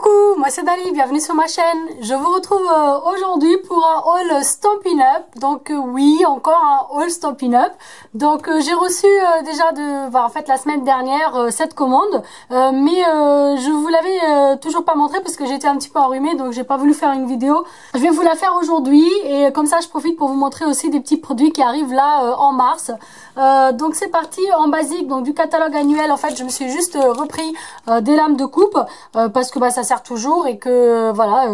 Coucou, moi c'est Dali, bienvenue sur ma chaîne. Je vous retrouve aujourd'hui pour un haul Stampin' Up. Donc oui, encore un haul Stampin' Up. Donc j'ai reçu déjà en fait la semaine dernière cette commande, mais je vous l'avais toujours pas montré parce que j'étais un petit peu enrhumée, donc j'ai pas voulu faire une vidéo. Je vais vous la faire aujourd'hui et comme ça je profite pour vous montrer aussi des petits produits qui arrivent là en mars. Donc c'est parti en basique, donc du catalogue annuel. En fait je me suis juste repris des lames de coupe parce que ça sert toujours et que voilà,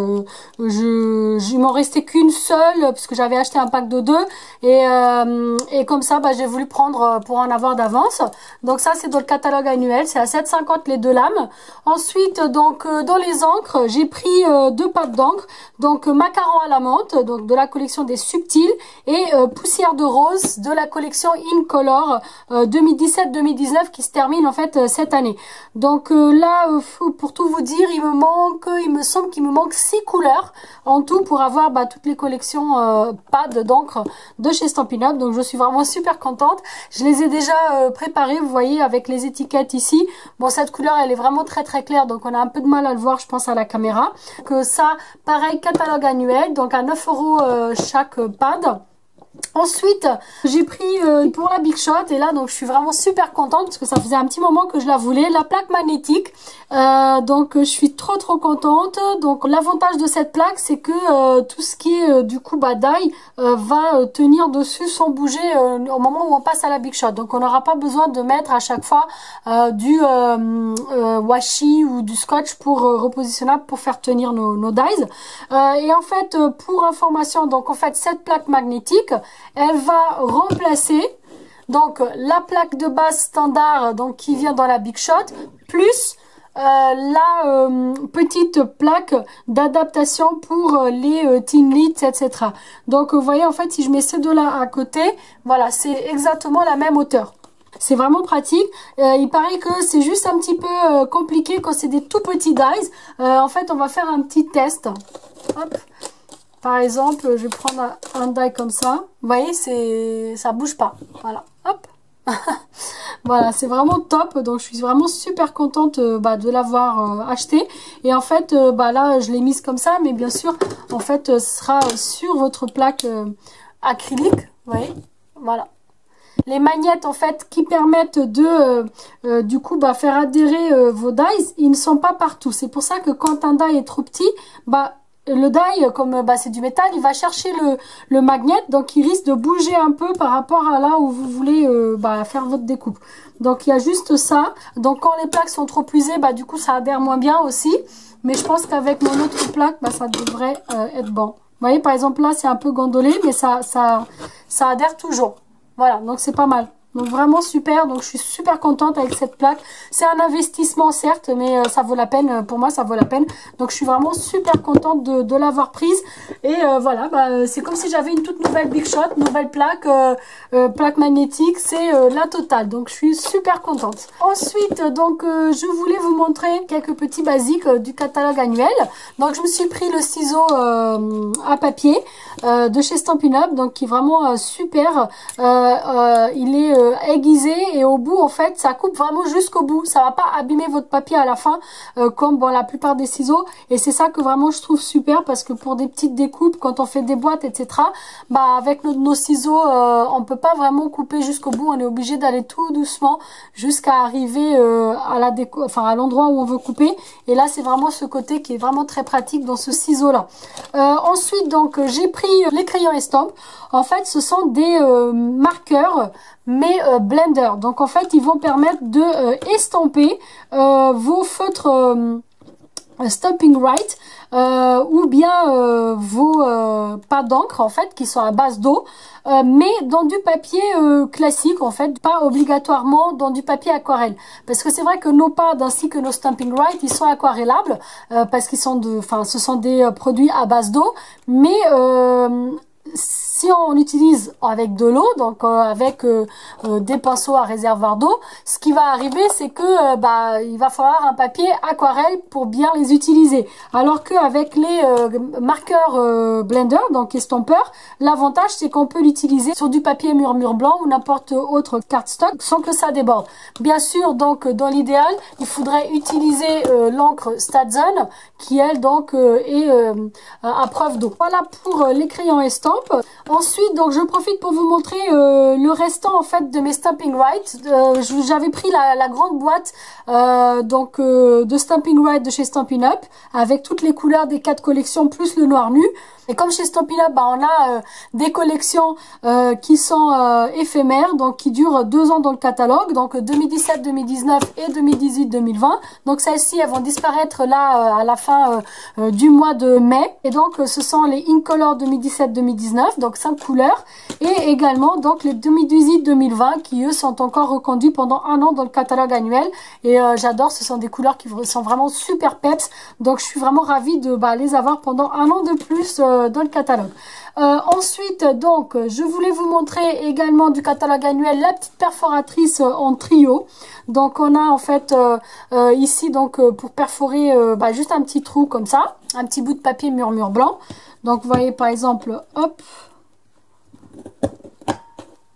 il m'en restait qu'une seule parce que j'avais acheté un pack de deux et comme ça j'ai voulu prendre pour en avoir d'avance. Donc ça c'est dans le catalogue annuel, c'est à 7,50 les deux lames. Ensuite donc dans les encres j'ai pris deux pâtes d'encre, donc macaron à la menthe, donc de la collection des subtils, et poussière de rose de la collection Incolor 2017-2019 qui se termine en fait cette année. Donc là pour tout vous dire, il me semble qu'il me manque 6 couleurs en tout pour avoir toutes les collections pads d'encre de chez Stampin' Up. Donc je suis vraiment super contente. Je les ai déjà préparées, vous voyez, avec les étiquettes ici. Bon, cette couleur elle est vraiment très claire, donc on a un peu de mal à le voir je pense à la caméra. Que ça, pareil, catalogue annuel, donc à 9 € chaque pad. Ensuite j'ai pris pour la Big Shot, et là donc je suis vraiment super contente parce que ça faisait un petit moment que je la voulais, la plaque magnétique. Donc je suis trop contente. Donc l'avantage de cette plaque c'est que tout ce qui est du coup die va tenir dessus sans bouger au moment où on passe à la Big Shot. Donc on n'aura pas besoin de mettre à chaque fois du washi ou du scotch pour repositionnable pour faire tenir nos dies. Et en fait pour information, donc en fait cette plaque magnétique elle va remplacer donc la plaque de base standard donc qui vient dans la Big Shot plus la petite plaque d'adaptation pour les Teen Lids, etc. Donc vous voyez en fait si je mets ces deux là à côté, voilà, c'est exactement la même hauteur. C'est vraiment pratique. Il paraît que c'est juste un petit peu compliqué quand c'est des tout petits dies. En fait on va faire un petit test. Hop. Par exemple, je vais prendre un die comme ça. Vous voyez, ça bouge pas. Voilà, hop. Voilà, c'est vraiment top. Donc, je suis vraiment super contente de l'avoir acheté. Et en fait, là, je l'ai mise comme ça. Mais bien sûr, en fait, ce sera sur votre plaque acrylique. Vous voyez, voilà. Les magnettes en fait qui permettent de du coup faire adhérer vos dies, ils ne sont pas partout. C'est pour ça que quand un die est trop petit, le die, comme c'est du métal, il va chercher le magnet, donc il risque de bouger un peu par rapport à là où vous voulez faire votre découpe. Donc il y a juste ça. Donc quand les plaques sont trop usées, du coup ça adhère moins bien aussi. Mais je pense qu'avec mon autre plaque, ça devrait être bon. Vous voyez, par exemple là c'est un peu gondolé, mais ça adhère toujours. Voilà, donc c'est pas mal. Donc vraiment super, donc je suis super contente avec cette plaque. C'est un investissement certes, mais ça vaut la peine, pour moi ça vaut la peine. Donc je suis vraiment super contente de l'avoir prise. Et voilà, c'est comme si j'avais une toute nouvelle Big Shot, nouvelle plaque, plaque magnétique, c'est la totale. Donc je suis super contente. Ensuite, donc je voulais vous montrer quelques petets basiques du catalogue annuel. Donc je me suis pris le ciseau à papier de chez Stampin' Up, donc qui est vraiment super. Il est aiguisé et au bout en fait ça coupe vraiment jusqu'au bout, ça va pas abîmer votre papier à la fin comme la plupart des ciseaux. Et c'est ça que vraiment je trouve super, parce que pour des petites découpes, quand on fait des boîtes etc, avec nos ciseaux on peut pas vraiment couper jusqu'au bout, on est obligé d'aller tout doucement jusqu'à arriver à l'endroit où on veut couper. Et là c'est vraiment ce côté qui est vraiment très pratique dans ce ciseau là. Ensuite donc j'ai pris les crayons estampe. En fait ce sont des marqueurs mais blender. Donc en fait ils vont permettre de estamper vos feutres Stampin' Right ou bien vos pads d'encre en fait qui sont à base d'eau, mais dans du papier classique en fait, pas obligatoirement dans du papier aquarelle, parce que c'est vrai que nos pads ainsi que nos Stampin' Right ils sont aquarellables parce qu'ils sont ce sont des produits à base d'eau, mais Si on utilise avec de l'eau, donc avec des pinceaux à réservoir d'eau, ce qui va arriver, c'est que il va falloir un papier aquarelle pour bien les utiliser. Alors qu'avec les marqueurs Blender, donc estompeurs, l'avantage c'est qu'on peut l'utiliser sur du papier murmure blanc ou n'importe autre cardstock sans que ça déborde. Bien sûr, donc dans l'idéal, il faudrait utiliser l'encre Staedtson qui elle donc est à preuve d'eau. Voilà pour les crayons estampes. Ensuite, donc je profite pour vous montrer le restant en fait de mes Stampin' Right. J'avais pris la grande boîte de Stampin' Right de chez Stampin' Up avec toutes les couleurs des 4 collections plus le noir nu. Et comme chez Stampin' Up, on a des collections qui sont éphémères, donc qui durent 2 ans dans le catalogue, donc 2017, 2019 et 2018, 2020. Donc celles-ci, elles vont disparaître là à la fin du mois de mai. Et donc ce sont les Incolor 2017-2019, donc 5 couleurs. Et également donc les 2018-2020 qui eux sont encore reconduits pendant 1 an dans le catalogue annuel. Et j'adore, ce sont des couleurs qui sont vraiment super peps. Donc je suis vraiment ravie de les avoir pendant 1 an de plus dans le catalogue. Ensuite, donc, je voulais vous montrer également du catalogue annuel la petite perforatrice en trio. Donc, on a en fait ici donc pour perforer juste un petit trou comme ça, un petit bout de papier murmure blanc. Donc, vous voyez par exemple, hop,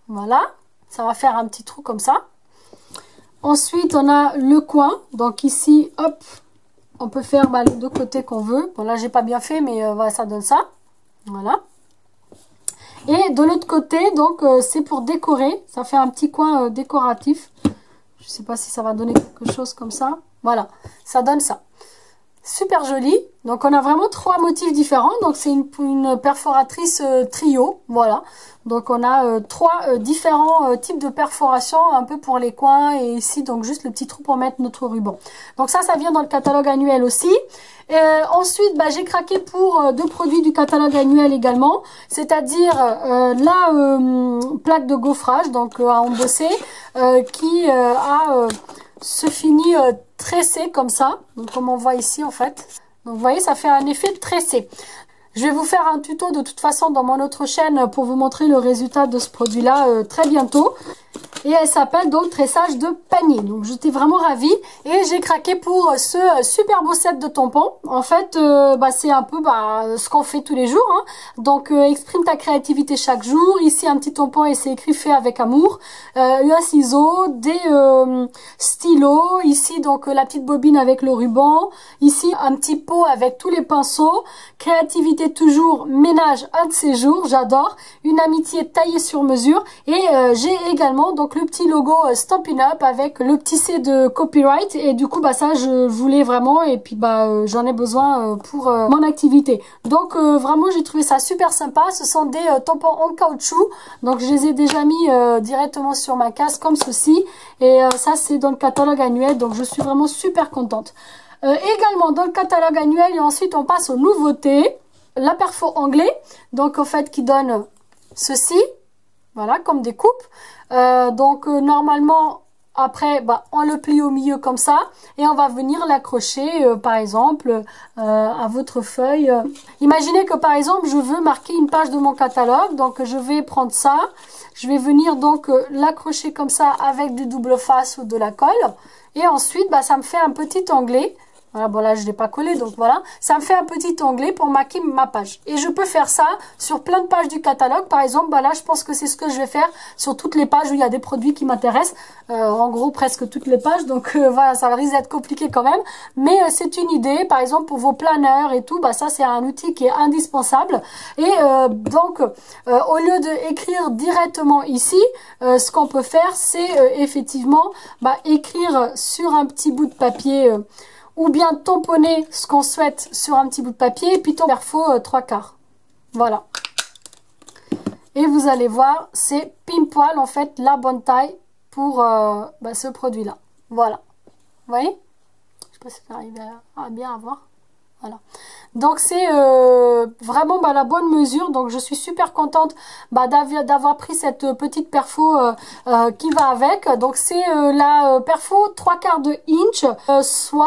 voilà, ça va faire un petit trou comme ça. Ensuite, on a le coin. Donc ici, hop, on peut faire les 2 côtés qu'on veut. Bon, là, j'ai pas bien fait, mais voilà, ça donne ça. Voilà. Et de l'autre côté, donc, c'est pour décorer. Ça fait un petit coin décoratif. Je sais pas si ça va donner quelque chose comme ça. Voilà, ça donne ça. Super joli. Donc, on a vraiment 3 motifs différents. Donc, c'est une perforatrice trio. Voilà. Donc, on a 3 différents types de perforation, un peu pour les coins. Et ici, donc, juste le petit trou pour mettre notre ruban. Donc, ça vient dans le catalogue annuel aussi. Ensuite, j'ai craqué pour 2 produits du catalogue annuel également. C'est-à-dire la plaque de gaufrage, donc à embosser, qui se finit tressé comme ça. Donc, comme on voit ici, en fait. Donc, vous voyez, ça fait un effet tressé. Je vais vous faire un tuto de toute façon dans mon autre chaîne pour vous montrer le résultat de ce produit-là très bientôt. Et elle s'appelle donc tressage de panier. Donc j'étais vraiment ravie et j'ai craqué pour ce super beau set de tampons. En fait, c'est un peu ce qu'on fait tous les jours. Hein. Donc exprime ta créativité chaque jour. Ici un petit tampon et c'est écrit fait avec amour. Un ciseau, des stylos. Ici donc la petite bobine avec le ruban. Ici un petit pot avec tous les pinceaux. Créativité toujours, ménage un de ces jours. J'adore. Une amitié taillée sur mesure. Et j'ai également donc le petit logo Stampin' Up avec le petit C de copyright et du coup ça je voulais vraiment et puis j'en ai besoin pour mon activité. Donc vraiment j'ai trouvé ça super sympa. Ce sont des tampons en caoutchouc, donc je les ai déjà mis directement sur ma casse comme ceci et ça c'est dans le catalogue annuel, donc je suis vraiment super contente. Également dans le catalogue annuel et ensuite on passe aux nouveautés. La perfo anglais, donc en fait qui donne ceci, voilà, comme des coupes. Normalement après on le plie au milieu comme ça et on va venir l'accrocher par exemple à votre feuille. Imaginez que par exemple je veux marquer une page de mon catalogue, donc je vais prendre ça, je vais venir donc l'accrocher comme ça avec du double face ou de la colle et ensuite ça me fait un petit onglet. Voilà, bon là je l'ai pas collé, donc voilà, ça me fait un petit onglet pour marquer ma page. Et je peux faire ça sur plein de pages du catalogue. Par exemple, là je pense que c'est ce que je vais faire sur toutes les pages où il y a des produits qui m'intéressent. En gros presque toutes les pages, donc voilà, ça risque d'être compliqué quand même. Mais c'est une idée, par exemple pour vos planeurs et tout, ça c'est un outil qui est indispensable. Et donc au lieu d'écrire directement ici, ce qu'on peut faire c'est effectivement écrire sur un petit bout de papier ou bien tamponner ce qu'on souhaite sur un petit bout de papier et puis ton perfo 3/4. Voilà. Et vous allez voir, c'est pile poil en fait la bonne taille pour ce produit-là. Voilà. Vous voyez? Je sais pas si vous arrivez à bien à voir. Voilà. Donc c'est vraiment la bonne mesure. Donc je suis super contente d'avoir pris cette petite perfo qui va avec. Donc c'est la perfo 3/4 de inch, soit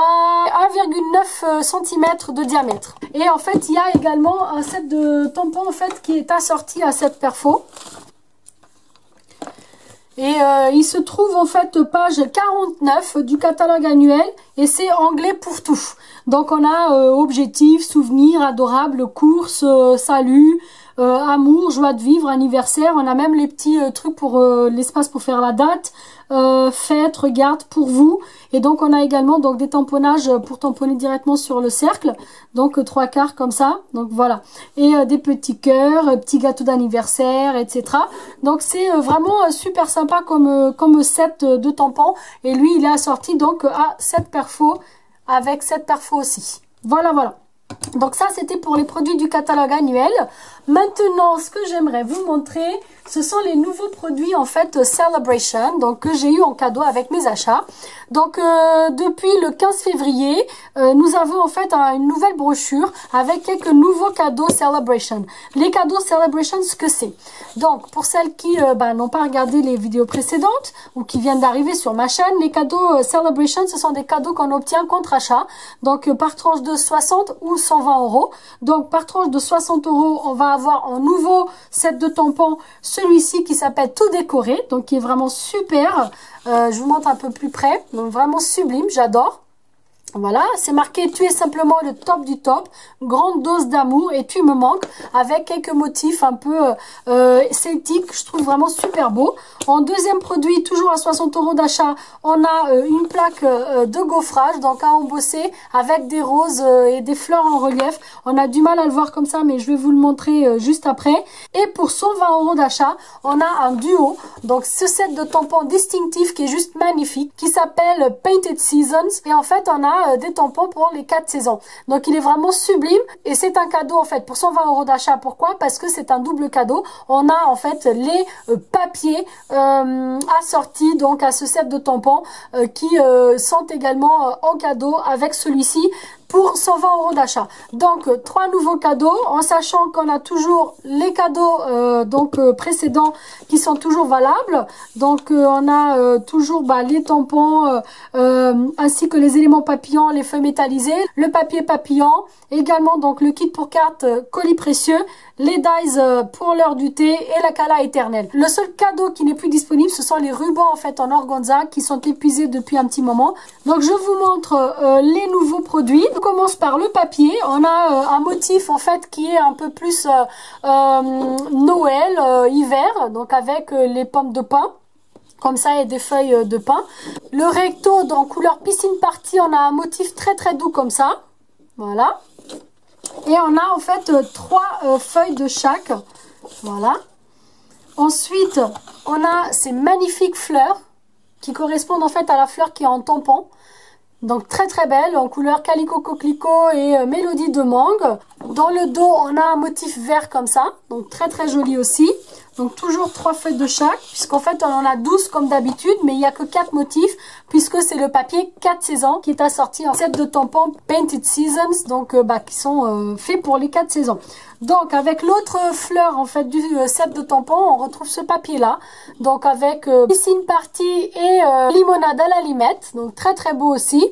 1,9 cm de diamètre. Et en fait il y a également un set de tampons en fait qui est assorti à cette perfo. Et il se trouve en fait page 49 du catalogue annuel et c'est anglais pour tout. Donc on a objectifs, souvenirs, adorables, courses, salut, amour, joie de vivre, anniversaire. On a même les petits trucs pour l'espace pour faire la date, fête, regarde, pour vous. Et donc on a également donc des tamponnages pour tamponner directement sur le cercle. Donc 3/4 comme ça. Donc voilà. Et des petits cœurs, petits gâteaux d'anniversaire, etc. Donc c'est vraiment super sympa comme set de tampons. Et lui il est assorti donc à cette perfo avec cette perfo aussi. Voilà, voilà. Donc ça c'était pour les produits du catalogue annuel. Maintenant ce que j'aimerais vous montrer, ce sont les nouveaux produits en fait Celebration, donc que j'ai eu en cadeau avec mes achats. Donc depuis le 15 février, nous avons en fait une nouvelle brochure avec quelques nouveaux cadeaux Celebration. Les cadeaux Celebration, ce que c'est. Donc pour celles qui n'ont pas regardé les vidéos précédentes ou qui viennent d'arriver sur ma chaîne, les cadeaux Celebration, ce sont des cadeaux qu'on obtient contre achat. Donc par tranche de 60 ou 120 euros. Donc par tranche de 60 euros, on va avoir un nouveau set de tampons, celui-ci qui s'appelle Tout décoré, donc qui est vraiment super. Je vous montre un peu plus près, donc vraiment sublime, j'adore. Voilà, c'est marqué tu es simplement le top du top, grande dose d'amour et tu me manques, avec quelques motifs un peu celtiques, je trouve vraiment super beau. En deuxième produit, toujours à 60 euros d'achat, on a une plaque de gaufrage, donc à embosser avec des roses et des fleurs en relief. On a du mal à le voir comme ça, mais je vais vous le montrer juste après. Et pour 120 euros d'achat, on a un duo, donc ce set de tampons distinctif qui est juste magnifique, qui s'appelle Painted Seasons. Et en fait, on a des tampons pour les 4 saisons. Donc il est vraiment sublime et c'est un cadeau en fait pour 120 euros d'achat. Pourquoi? Parce que c'est un double cadeau. On a en fait les papiers assortis donc à ce set de tampons qui sont également en cadeau avec celui-ci pour 120 euros d'achat. Donc 3 nouveaux cadeaux en sachant qu'on a toujours les cadeaux précédents qui sont toujours valables. Donc on a toujours les tampons ainsi que les éléments papillons, les feuilles métallisées, le papier papillon, également donc le kit pour cartes colis précieux, les dies pour l'heure du thé et la cala éternelle. Le seul cadeau qui n'est plus disponible, ce sont les rubans en fait en organza qui sont épuisés depuis un petit moment. Donc je vous montre les nouveaux produits. On commence par le papier. On a un motif en fait qui est un peu plus Noël, hiver, donc avec les pommes de pin. Comme ça et des feuilles de pin. Le recto dans couleur piscine party, on a un motif très très doux comme ça. Voilà. Et on a en fait 3 feuilles de chaque. Voilà. Ensuite, on a ces magnifiques fleurs qui correspondent en fait à la fleur qui est en tampon. Donc très très belle en couleur calico coquelicot et mélodie de mangue. Dans le dos, on a un motif vert comme ça. Donc très très joli aussi. Donc toujours 3 feuilles de chaque, puisqu'en fait on en a 12 comme d'habitude, mais il n'y a que 4 motifs, puisque c'est le papier 4 saisons qui est assorti en set de tampons Painted Seasons, donc qui sont faits pour les 4 saisons. Donc avec l'autre fleur en fait du set de tampons, on retrouve ce papier là, donc avec piscine party et limonade à la limette, donc très très beau aussi.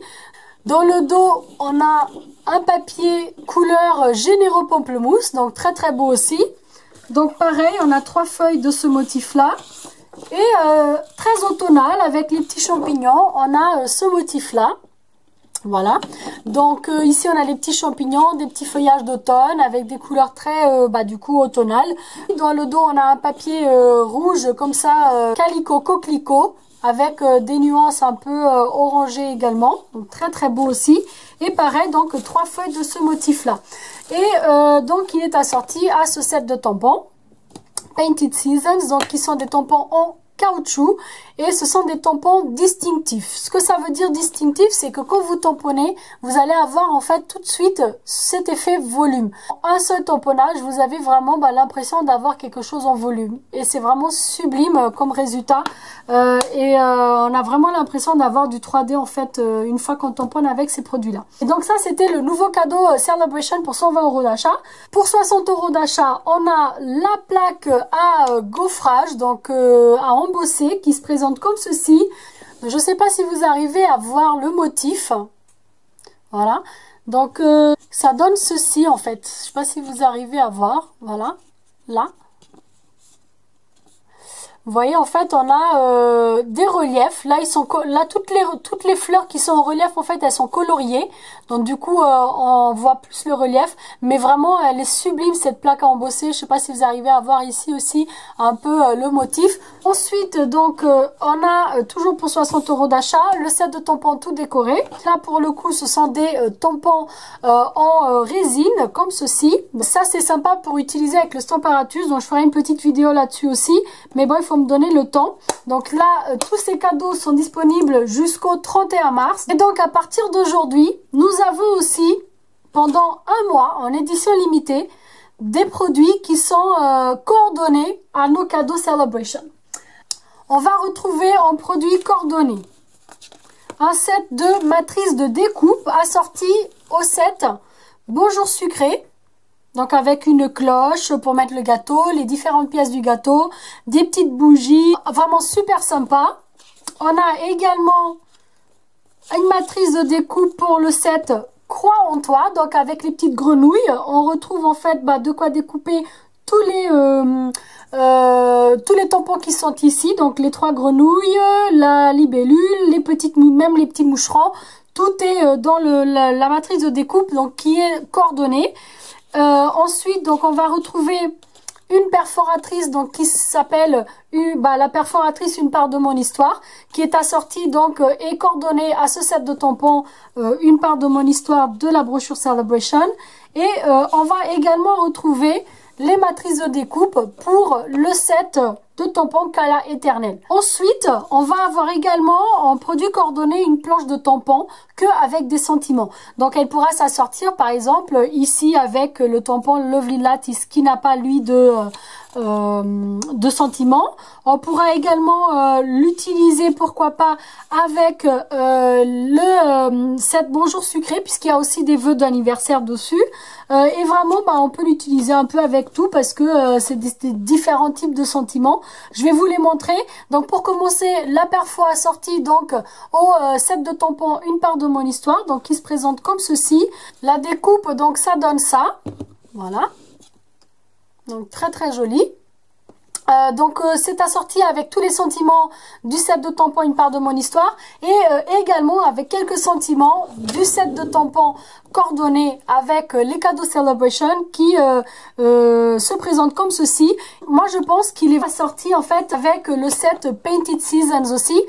Dans le dos, on a un papier couleur généreux pamplemousse, donc très très beau aussi. Donc pareil, on a 3 feuilles de ce motif-là. Et très automnal, avec les petits champignons, on a ce motif-là. Voilà. Donc ici, on a les petits champignons, des petits feuillages d'automne avec des couleurs très, du coup, automnales. Dans le dos, on a un papier rouge comme ça, calico coquelicot, avec des nuances un peu orangées également. Donc très très beau aussi. Et pareil, donc 3 feuilles de ce motif-là. Et donc il est assorti à ce set de tampons Painted Seasons, donc qui sont des tampons en caoutchouc et ce sont des tampons distinctifs. Ce que ça veut dire distinctif, c'est que quand vous tamponnez, vous allez avoir en fait tout de suite cet effet volume. Un seul tamponnage, vous avez vraiment l'impression d'avoir quelque chose en volume et c'est vraiment sublime comme résultat on a vraiment l'impression d'avoir du 3D en fait une fois qu'on tamponne avec ces produits-là. Et donc ça c'était le nouveau cadeau Celebration pour 120 € d'achat. Pour 60 € d'achat, on a la plaque à gaufrage, donc à embosser, qui se présente comme ceci. Je ne sais pas si vous arrivez à voir le motif. Voilà. Donc ça donne ceci en fait. Je ne sais pas si vous arrivez à voir. Voilà. Là. Vous voyez, en fait, on a des reliefs. Là, toutes les fleurs qui sont en relief, en fait, elles sont coloriées. Donc, du coup, on voit plus le relief. Mais vraiment, elle est sublime, cette plaque à embosser. Je sais pas si vous arrivez à voir ici aussi un peu le motif. Ensuite, donc, on a toujours pour 60 € d'achat le set de tampons tout décoré. Là, pour le coup, ce sont des tampons en résine, comme ceci. Ça, c'est sympa pour utiliser avec le Stamparatus. Donc, je ferai une petite vidéo là-dessus aussi. Mais bon, il faut me donner le temps. Donc là, tous ces cadeaux sont disponibles jusqu'au 31 mars. Et donc, à partir d'aujourd'hui, nous avons aussi, pendant un mois, en édition limitée, des produits qui sont coordonnés à nos cadeaux Celebration. On va retrouver en produits coordonnés un set de matrices de découpe assorti au set Bonjour Sucré. Donc avec une cloche pour mettre le gâteau, les différentes pièces du gâteau, des petites bougies, vraiment super sympa. On a également une matrice de découpe pour le set Croix en toi, donc avec les petites grenouilles. On retrouve en fait de quoi découper tous les tampons qui sont ici, donc les 3 grenouilles, la libellule, même les petits moucherons. Tout est dans la matrice de découpe, donc qui est coordonnée. Ensuite, donc on va retrouver une perforatrice donc qui s'appelle la perforatrice Une part de mon histoire, qui est assortie donc et coordonnée à ce set de tampons Une part de mon histoire de la brochure Celebration. Et on va également retrouver les matrices de découpe pour le set de tampons Cala Éternel. Ensuite, on va avoir également en produit coordonné une planche de tampons avec des sentiments. Donc elle pourra s'assortir par exemple ici avec le tampon Lovely Lattice qui n'a pas lui de sentiments. On pourra également l'utiliser, pourquoi pas, avec le set Bonjour Sucré, puisqu'il y a aussi des vœux d'anniversaire dessus. Et vraiment, on peut l'utiliser un peu avec tout, parce que c'est des différents types de sentiments. Je vais vous les montrer. Donc pour commencer, la perfo assortie donc au set de tampons Une part de mon histoire, donc qui se présente comme ceci. La découpe, donc ça donne ça. Voilà. Donc très très joli. Donc c'est assorti avec tous les sentiments du set de tampons Une part de mon histoire et également avec quelques sentiments du set de tampons coordonnés avec les cadeaux Celebration qui se présentent comme ceci. Moi je pense qu'il est assorti en fait avec le set Painted Seasons aussi.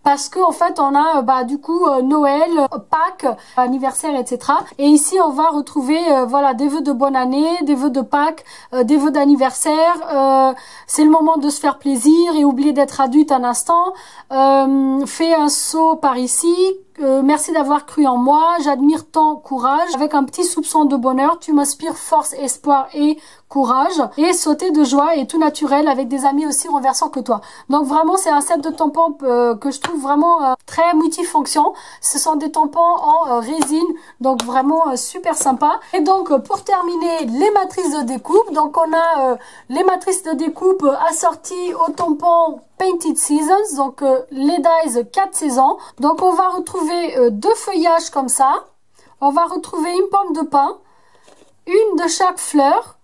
Parce qu'en fait, on a du coup Noël, Pâques, anniversaire, etc. Et ici, on va retrouver voilà, des vœux de bonne année, des vœux de Pâques, des vœux d'anniversaire. C'est le moment de se faire plaisir et oublier d'être adulte un instant. Fais un saut par ici. Merci d'avoir cru en moi, j'admire ton courage. Avec un petit soupçon de bonheur, tu m'inspires force, espoir et courage. Et sauter de joie et tout naturel avec des amis aussi renversants que toi. Donc vraiment, c'est un set de tampons que je trouve vraiment très multifonction. Ce sont des tampons en résine, donc vraiment super sympa. Et donc pour terminer, les matrices de découpe. Donc on a les matrices de découpe assorties au tampon Painted Seasons, donc les dies 4 saisons. Donc on va retrouver 2 feuillages comme ça. On va retrouver une pomme de pin, une de chaque fleur,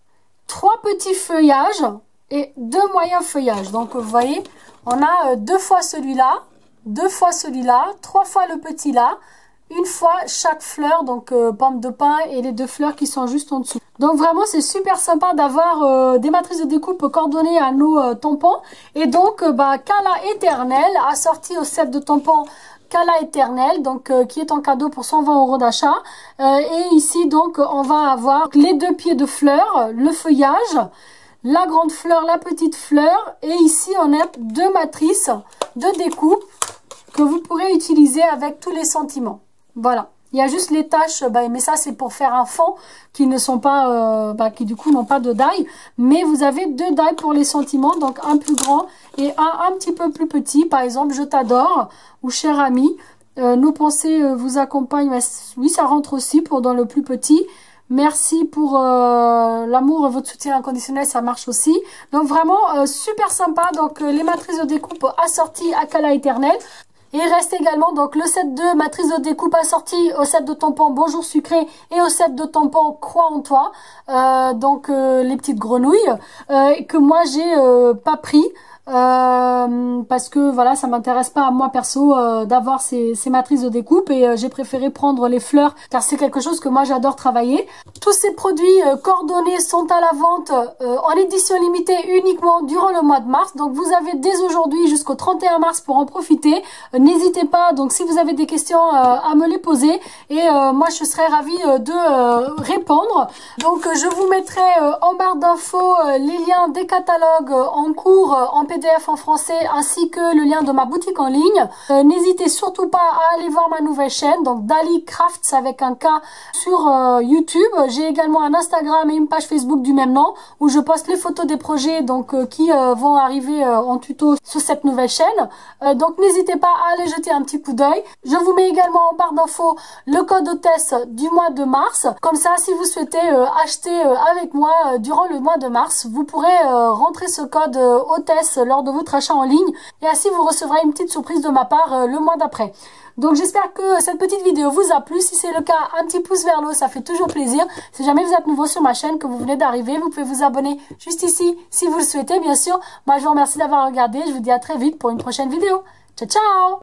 3 petits feuillages et 2 moyens feuillages. Donc vous voyez, on a 2 fois celui-là, 2 fois celui-là, 3 fois le petit là, une fois chaque fleur, donc pomme de pin et les 2 fleurs qui sont juste en dessous. Donc vraiment c'est super sympa d'avoir des matrices de découpe coordonnées à nos tampons. Et donc Cala Éternel assorti au set de tampons Cala Éternel, donc qui est en cadeau pour 120 € d'achat. Et ici donc on va avoir les 2 pieds de fleurs, le feuillage, la grande fleur, la petite fleur. Et ici, on a 2 matrices de découpe que vous pourrez utiliser avec tous les sentiments. Voilà. Il y a juste les taches, mais ça c'est pour faire un fond qui ne sont pas, qui du coup n'ont pas de die. Mais vous avez 2 die pour les sentiments, donc un plus grand et un petit peu plus petit. Par exemple, je t'adore ou cher ami. Nos pensées vous accompagnent. Oui, ça rentre aussi pour dans le plus petit. Merci pour l'amour et votre soutien inconditionnel, ça marche aussi. Donc vraiment super sympa. Donc les matrices de découpe assorties à Cala Éternel. Et il reste également donc le set de matrice de découpe assorti au set de tampons Bonjour Sucré et au set de tampons Croix en toi. Les petites grenouilles que moi j'ai pas pris. Parce que voilà, ça m'intéresse pas à moi perso d'avoir ces matrices de découpe et j'ai préféré prendre les fleurs car c'est quelque chose que moi j'adore travailler. Tous ces produits coordonnés sont à la vente en édition limitée uniquement durant le mois de mars. Donc vous avez dès aujourd'hui jusqu'au 31 mars pour en profiter. N'hésitez pas, donc si vous avez des questions à me les poser et moi je serai ravie de répondre. Donc je vous mettrai en barre d'infos les liens des catalogues en cours en PDF en français ainsi que le lien de ma boutique en ligne. N'hésitez surtout pas à aller voir ma nouvelle chaîne, donc Dali Crafts avec un K sur YouTube. J'ai également un Instagram et une page Facebook du même nom où je poste les photos des projets donc qui vont arriver en tuto sur cette nouvelle chaîne. Donc n'hésitez pas à aller jeter un petit coup d'œil. Je vous mets également en barre d'infos le code hôtesse du mois de mars. Comme ça, si vous souhaitez acheter avec moi durant le mois de mars, vous pourrez rentrer ce code hôtesse lors de votre achat en ligne et ainsi vous recevrez une petite surprise de ma part le mois d'après. Donc j'espère que cette petite vidéo vous a plu. Si c'est le cas, un petit pouce vers le haut, ça fait toujours plaisir. Si jamais vous êtes nouveau sur ma chaîne, que vous venez d'arriver, vous pouvez vous abonner juste ici si vous le souhaitez bien sûr. Moi je vous remercie d'avoir regardé, je vous dis à très vite pour une prochaine vidéo. Ciao ciao!